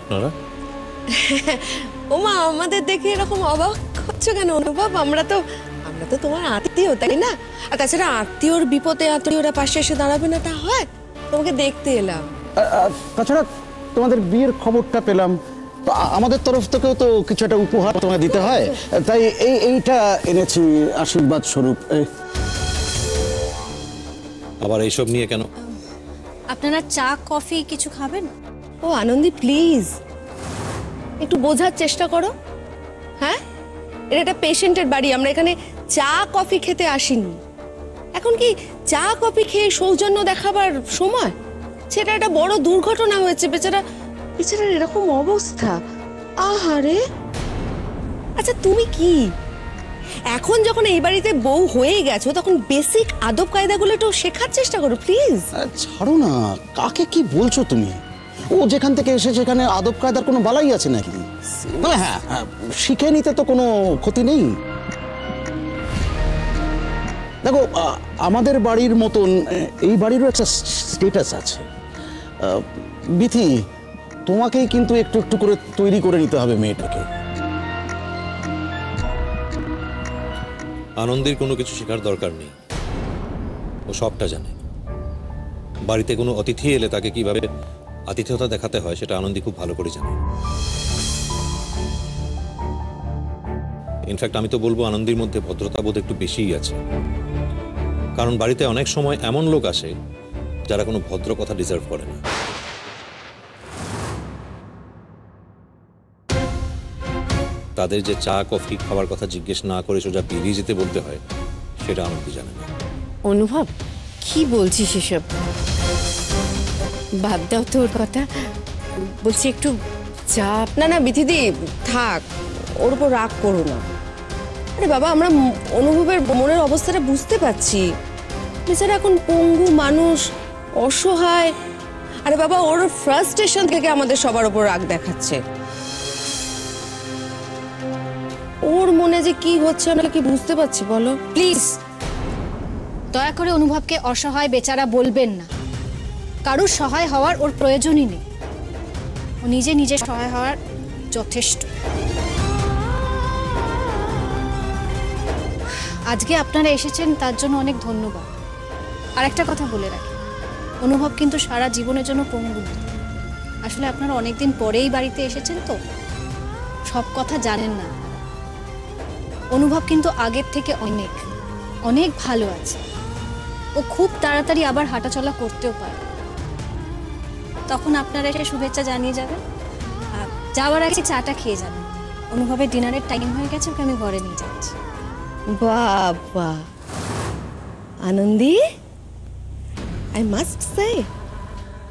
আপনারা? ওমা, আমাদের দেখে এরকম অবাক হচ্ছে কেন অনুভব? আমরা তো তোমার আত্মীয়, তাই না? আর তাছাড়া আত্মীয়র বিপদে আত্মীয়রা পাশে এসে দাঁড়াবে না, তা হয়? তোমাকে দেখতে এলাম। তাছাড়া তোমাদের বিয়ের খবরটা পেলাম, তো আমাদের তরফ থেকেও তো কিছু একটা উপহার তোমায় দিতে হয়, তাই এইটা এনেছি আশীর্বাদ স্বরূপ। আবার এইসব নিয়ে কেন? আপনারা চা কফি কিছু খাবেন? ও আনন্দী, প্লিজ একটু বোঝার চেষ্টা করো। হ্যাঁ, এটা একটা পেশেন্টের বাড়ি, আমরা এখানে চা কফি খেতে আসিনি। এখন কি চা কফি খেয়ে সৌজন্য দেখাবার সময়? সেটা একটা বড় দুর্ঘটনা হয়েছে, বেচারার এরকম অবস্থা। আহারে। আচ্ছা তুমি কি এখন যখন এই বাড়িতে বউ হয়ে গেছো, তখন বেসিক আদব কায়দাগুলো একটু শেখার চেষ্টা করো প্লিজ। ছাড়ো না, কাকে কি বলছো তুমি? ও যেখান থেকে এসে সেখানে আদব কায়দার কোনো বালাই আছে নাকি? হ্যাঁ, শিখে নিতে তো কোনো ক্ষতি নেই। দেখো, আমাদের বাড়ির মতন এই বাড়িরও একটা স্ট্যাটাস আছে। বিথি, তোমাকেই কিন্তু একটু একটু করে তৈরি করে নিতে হবে মেয়েটাকে। আনন্দের কোনো কিছু শেখার দরকার নেই, ও সবটা জানে। বাড়িতে কোনো অতিথি এলে তাকে কিভাবে আতিথেয়তা দেখাতে হয় সেটা আনন্দী খুব ভালো করে জানে। ইনফ্যাক্ট আমি তো বলবো আনন্দের মধ্যে ভদ্রতা বোধ একটু বেশিই আছে, কারণ বাড়িতে অনেক সময় এমন লোক আসে যারা কোনো ভদ্র কথা ডিজার্ভ করে না। তাদের যে চা কফি খাওয়ার কথা জিজ্ঞেস না করে সোজা বেরিয়ে যেতে বলতে হয়, সেটা আনন্দ জানে না। অনুভব, কি বলছিস এসব? বাদ দাও তো ওর কথা। বলছি একটু চাপ। না বিথিদি, থাক, ওর উপর রাগ করো না। আরে বাবা, আমরা অনুভবের মনের অবস্থাটা বুঝতে পারছি। বেচারা এখন পঙ্গু মানুষ, অসহায়। আরে বাবা, ওর ফ্রাস্ট্রেশন থেকে আমাদের সবার উপর রাগ দেখাচ্ছে। ওর মনে যে কি হচ্ছে আমরা কি বুঝতে পারছি বলো? প্লিজ দয়া করে অনুভবকে অসহায় বেচারা বলবেন না। কারুর সহায় হওয়ার ওর প্রয়োজনই নেই, ও নিজে সহায় হওয়ার যথেষ্ট। আজকে আপনারা এসেছেন তার জন্য অনেক ধন্যবাদ। আর একটা কথা বলে রাখি, অনুভব কিন্তু সারা জীবনের জন্য পঙ্গু। আসলে আপনারা অনেকদিন পরেই বাড়িতে এসেছেন, তো সব কথা জানেন না। অনুভব কিন্তু আগের থেকে অনেক অনেক ভালো আছে। ও খুব তাড়াতাড়ি আবার হাঁটাচলা করতেও পারে। তখন আপনারা এসে শুভেচ্ছা জানিয়ে যাবেন। আর যাওয়ার আগে চাটা খেয়ে যাবেন। অনুভবের ডিনারের টাইম হয়ে গেছে, ওকে আমি ঘরে নিয়ে যাচ্ছি। বাবা আনন্দী, আই মাস্ট সে,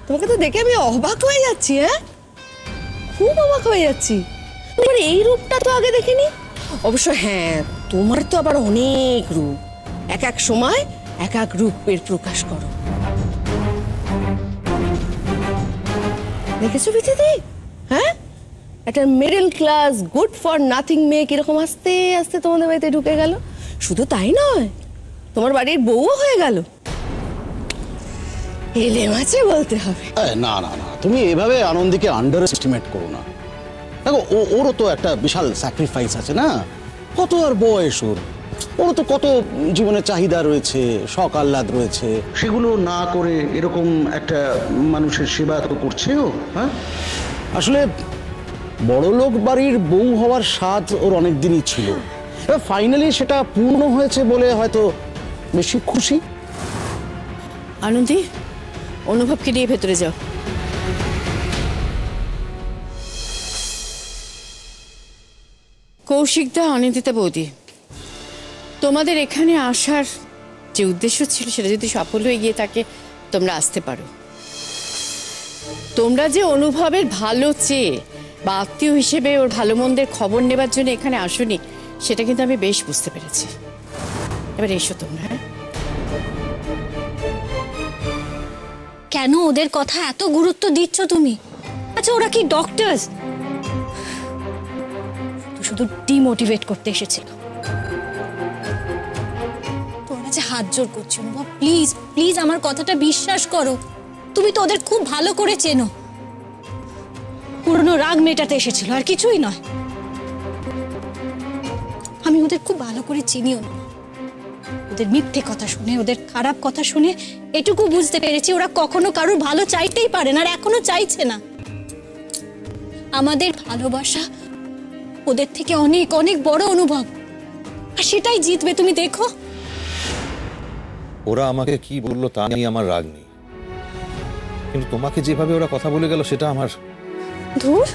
তোমাকে তো দেখে আমি অবাক হয়ে যাচ্ছি। হ্যাঁ, খুব অবাক হয়ে যাচ্ছি। তোমার এই রূপটা তো আগে দেখিনি। অবশ্য হ্যাঁ, তোমার তো আবার অনেক রূপ, এক এক সময় এক এক রূপের প্রকাশ করো। দেখেছো বিথিদি? হ্যাঁ, একটা middle class good for nothing মেয়ে কিরকম আস্তে আস্তে তোমাদের বাড়িতে ঢুকে গেল। শুধু তাই নয়, তোমার বাড়ির বউও হয়ে গেল। এলে মাছে বলতে হবে। না না না, তুমি এভাবে আনন্দীকে আন্ডার এস্টিমেট করো না। দেখো, ওরও তো একটা বিশাল স্যাক্রিফাইস আছে না? কত আর বয়স ওরও তো কত জীবনের চাহিদা রয়েছে, শখ আহ্লাদ রয়েছে। সেগুলো না করে এরকম একটা মানুষের সেবা তো করছে ও। হ্যাঁ, আসলে বড়লোক বাড়ির বউ হওয়ার স্বাদ ওর অনেক দিনই ছিল। ফাইনালি সেটা পূর্ণ হয়েছে বলে হয়তো বেশি খুশি। আনন্দী, অনুভবকে নিয়ে ভেতরে যাও। কৌশিকদা, অনিন্দিতা বৌদি, তোমাদের এখানে আসার যে উদ্দেশ্য ছিল সেটা যদি সফল হয়ে গিয়ে থাকে, তোমরা আসতে পারো। তোমরা যে অনুভবের ভালো চেয়ে বা আত্মীয় হিসেবে ওর ভালো মন্দের খবর নেবার জন্য এখানে আসোনি, সেটা কিন্তু আমি বেশ বুঝতে পেরেছি। এবার এসো তোমরা। হ্যাঁ, কেন ওদের কথা এত গুরুত্ব দিচ্ছ তুমি? আচ্ছা, ওরা কি ডক্টরস? শুধু ডিমোটিভেট করতে এসেছিল। তোমরা যে হাত জোর করছো অনুভব, প্লিজ প্লিজ আমার কথাটা বিশ্বাস করো। তুমি তো ওদের খুব ভালো করে চেনো। পুরনো রাগ মেটাতে এসেছিল, আর কিছুই নয়। আমি ওদের খুব ভালো করে চিনিও না। ওদের মিথ্যে কথা শুনে, ওদের খারাপ কথা শুনে এটুকু বুঝতে পেরেছি ওরা কখনো কারোর ভালো চাইতেই পারে না, আর এখনো চাইছে না। আমাদের ভালোবাসা ওদের থেকে অনেক অনেক বড় অনুভব, আর সেটাই জিতবে, তুমি দেখো। ওরা আমাকে কি বললো তা নিয়ে আমার রাগ নেই, কিন্তু তোমাকে যেভাবে ওরা কথা বলে গেল সেটা আমার। ধুর,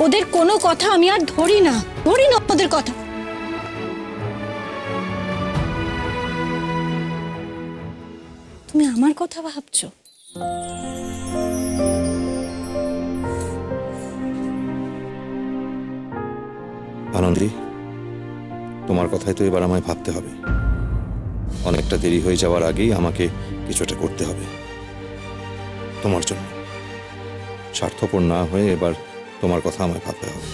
ওদের কোনো কথা আমি আর ধরি না ওদের কথা। তুমি আমার কথা ভাবছো? আনন্দী, তোমার কথাই তো এবার আমায় ভাবতে হবে। অনেকটা দেরি হয়ে যাওয়ার আগেই আমাকে কিছু একটা করতে হবে তোমার জন্য। স্বার্থপর না হয়ে এবার তোমার কথা আমায় ভাবতে হবে।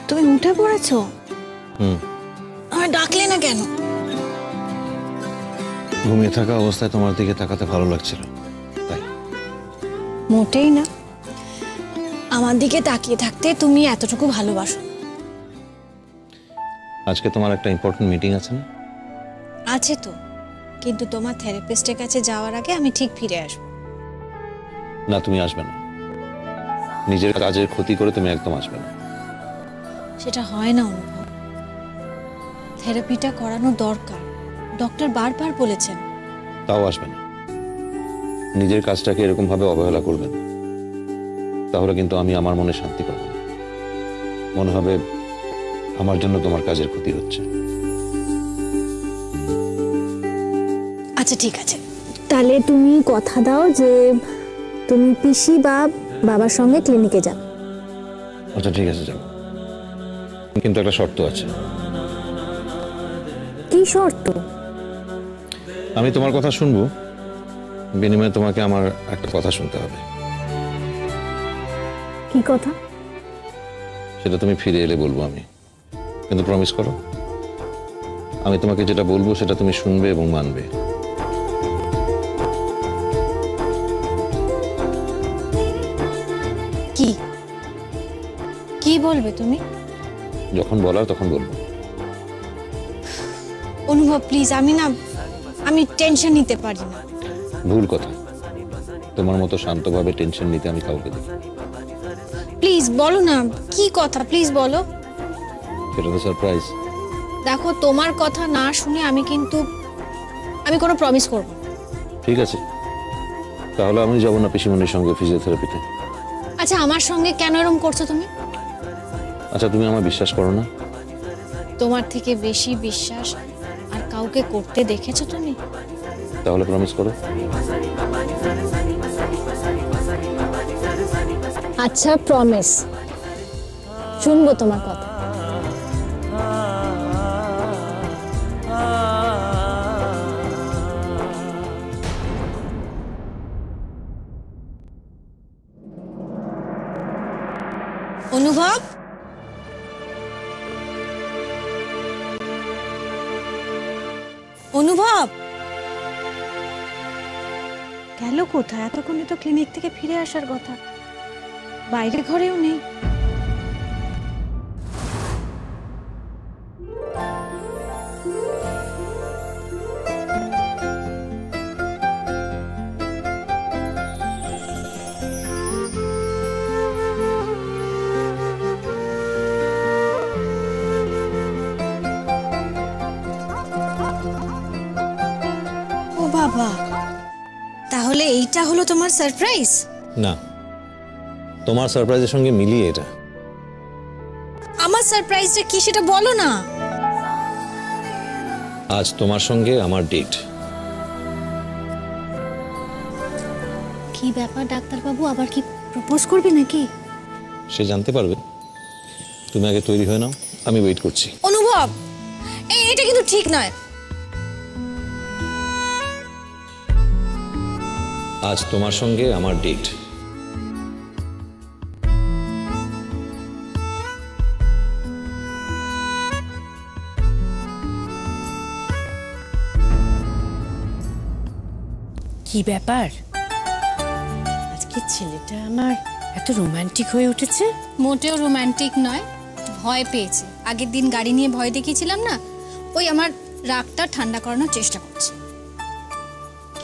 তুমি উঠে পড়েছো? হুম। আমার ডাকলে না কেন? ঘুমিয়ে থাকা অবস্থায় তোমার দিকে তাকাতে ভালো লাগছিল তাই। মোটেই না, আমার দিকে তাকিয়ে থাকতে তুমি এতটুকু ভালোবাসো। আজকে তোমার একটা ইম্পর্টেন্ট মিটিং আছে না? আছে তো, কিন্তু তোমার থেরাপিস্টের কাছে যাওয়ার আগে আমি ঠিক ফিরে আসবো। না, তুমি আসবে না। নিজের কাজের ক্ষতি করে তুমি একদম আসবে না। সেটা হয় না অনুভব, থেরাপিটা করানো দরকার, ডক্টর বারবার বলেছেন। তাও আসবে না। নিজের কাজটাকে এরকম ভাবে অবহেলা করবে না, তাহলে কিন্তু আমি আমার মনে শান্তি পাবো না। মনে হবে আমার জন্য তোমার কাজের ক্ষতি হচ্ছে। আচ্ছা ঠিক আছে, তাহলে তুমি কথা দাও যে তুমি পিসি বা বাবার সঙ্গে ক্লিনিকে যাবে। আচ্ছা ঠিক আছে, যাবো, কিন্তু একটা শর্ত আছে। কি শর্ত? আমি তোমার কথা শুনবো, বিনিময়ে তোমাকে আমার একটা কথা শুনতে হবে। কি কথা? সেটা তুমি ফিরে এলে বলবো আমি, কিন্তু প্রমিস করো আমি তোমাকে যেটা বলবো সেটা তুমি শুনবে এবং মানবে। কি কি বলবে তুমি? যখন বলার তখন বলবো। অনুভব প্লিজ, আমি টেনশন নিতে পারি না। ভুল কথা, তোমার মতো শান্তভাবে টেনশন নিতে আমি কাউকে দেখি। প্লিজ বলো না, কি কথা, প্লিজ বলো। সেটা তো সারপ্রাইজ। দেখো, তোমার কথা না শুনে আমি কোনো প্রমিস করব না। ঠিক আছে, তাহলে আমি যাবো না পিসিমণির সঙ্গে ফিজিওথেরাপিতে। আচ্ছা, আমার সঙ্গে কেন এরকম করছো তুমি? আচ্ছা, তুমি আমার বিশ্বাস করো না? তোমার থেকে বেশি বিশ্বাস আর কাউকে করতে দেখেছো তুমি? তাহলে প্রমিস করো। আচ্ছা প্রমিস, শুনবো তোমার কথা। অনুভব, অনুভব গেল কোথায়? এতক্ষণে তো ক্লিনিক থেকে ফিরে আসার কথা, বাইরে ঘরেও নেই। ও বাবা, তাহলে এইটা হলো তোমার সারপ্রাইজ? না, তোমার সারপ্রাইজের সঙ্গে মিলিয়ে এটা। আমার সারপ্রাইজটা কি সেটা বলো না। আজ তোমার সঙ্গে আমার ডেট। কি ব্যাপার ডাক্তারবাবু, আবার কি প্রপোজ করবে নাকি? সে জানতে পারবে। তুমি আগে তৈরি হয়ে নাও, আমি ওয়েট করছি। অনুভব, এটা কিন্তু ঠিক নয়। আজ তোমার সঙ্গে আমার ডেট। কি ব্যাপার, আজকে ছেলেটা আমার এত রোমান্টিক হয়ে উঠেছে? মোটেও রোমান্টিক নয়, ভয় পেয়েছে। আগের দিন গাড়ি নিয়ে ভয় দেখিয়েছিলাম না, ওই আমার রাগটা ঠান্ডা করানোর চেষ্টা করছে।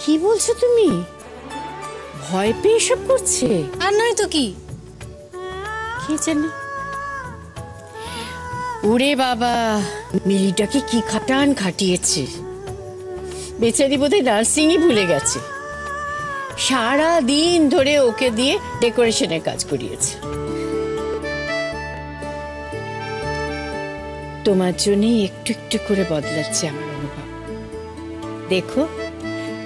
কি বলছো তুমি? ভয় পেয়ে এসব করছে? আর নয় তো কি। কে জানে। ওরে বাবা, মিলিটাকে কি খাটান খাটিয়েছে। বেচারি বোধহয় নার্সিংই ভুলে গেছে। সারা দিন ধরে ওকে দিয়ে ডেকোরেশনের কাজ করিয়েছে। তোমার জন্যই একটু একটু করে বদলাচ্ছে আমার অনুভব। দেখো,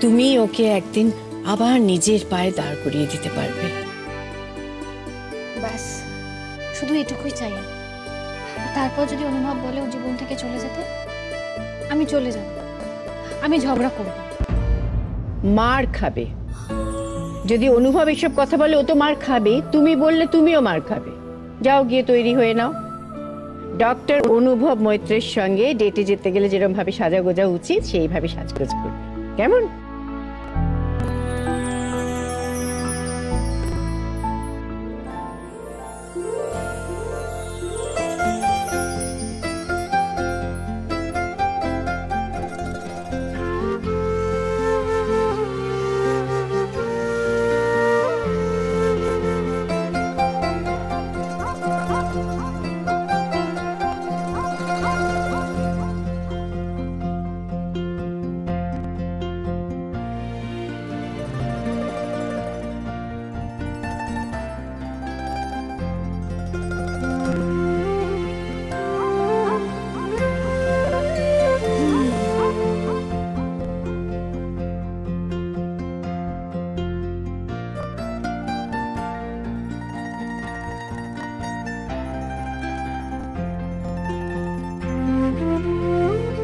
তুমি ওকে একদিন আবার নিজের পায়ে দাঁড় করিয়ে দিতে পারবে। ব্যাস, শুধু এটুকুই চাই। তারপর যদি অনুভব বলে ও জীবন থেকে চলে যেতে, আমি চলে যাব, আমি ঝগড়া করব। মার খাবে যদি অনুভব এসব কথা বলে। ও তো মার খাবে, তুমি বললে তুমিও মার খাবে। যাও গিয়ে তৈরি হয়ে নাও। ডক্টর অনুভব মৈত্রের সঙ্গে ডেটে যেতে গেলে যেরকম ভাবে সাজাগোজা উচিত সেইভাবে সাজগোজ করবে, কেমন?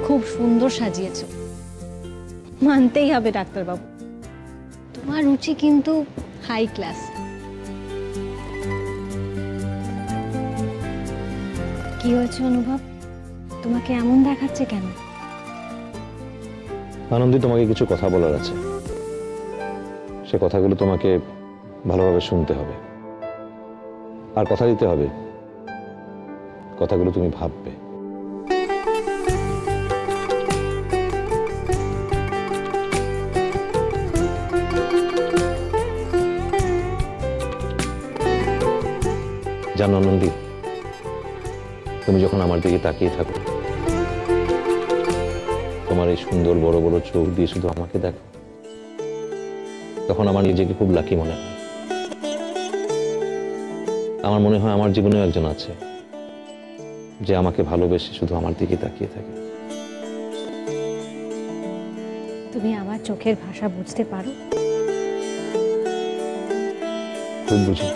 খুব সুন্দর সাজিয়েছো, মানতেই হবে ডাক্তারবাবু। তোমার রুচি কিন্তু হাই ক্লাস। কি হয়েছে অনুভব, তোমাকে এমন দেখাচ্ছে কেন? আনন্দী, তোমাকে কিছু কথা বলার আছে। সে কথাগুলো তোমাকে ভালোভাবে শুনতে হবে, আর কথা দিতে হবে কথাগুলো তুমি ভাববে। জানো আনন্দী, তুমি যখন আমার দিকে তাকিয়ে থাকো, তোমার এই সুন্দর বড় বড় চোখ দিয়ে শুধু আমাকে দেখো, তখন আমার নিজেকে খুব লাকি মনে হয়। আমার মনে হয় আমার জীবনেও একজন আছে যে আমাকে ভালোবেসে শুধু আমার দিকে তাকিয়ে থাকে। তুমি আমার চোখের ভাষা বুঝতে পারো? খুব বুঝি।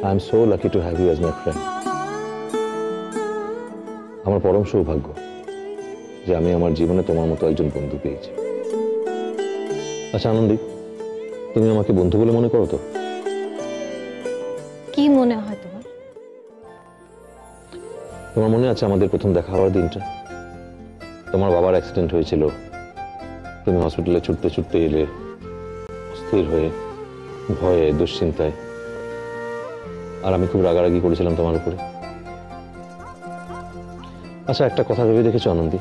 I am so lucky to have you as my friend. আমার পরম সৌভাগ্য যে আমি আমার জীবনে তোমার মতো একজন বন্ধু পেয়েছি। আচ্ছা আনন্দী, তুমি আমাকে বন্ধু বলে মনে করো তো? কি মনে হয় তোমার? তোমার মনে আছে আমাদের প্রথম দেখা হওয়ার দিনটা? তোমার বাবার অ্যাক্সিডেন্ট হয়েছিল, তুমি হসপিটালে ছুটতে ছুটতে এলে, অস্থির হয়ে, ভয়ে, দুশ্চিন্তায়, আর আমি খুব রাগারাগি করেছিলাম তোমার উপরে। আচ্ছা, একটা কথা ভেবে দেখেছো আনন্দী,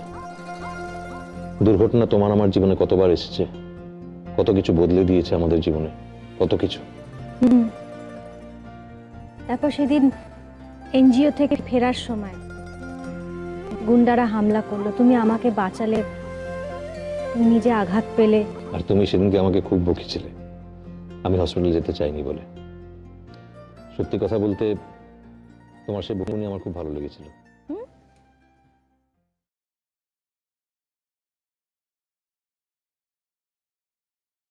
দুর্ঘটনা তোমার আমার জীবনে কতবার এসেছে, কত কিছু বদলে দিয়েছে আমাদের জীবনে, কত কিছু। তারপর সেদিন এনজিও থেকে ফেরার সময় গুন্ডারা হামলা করলো, তুমি আমাকে বাঁচালে, তুমি নিজে আঘাত পেলে। আর তুমি সেদিনকে আমাকে খুব বকেছিলে আমি হসপিটালে যেতে চাইনি বলে। সত্যি কথা বলতে, তোমার সেই বকুনি আমার খুব ভালো লেগেছিল।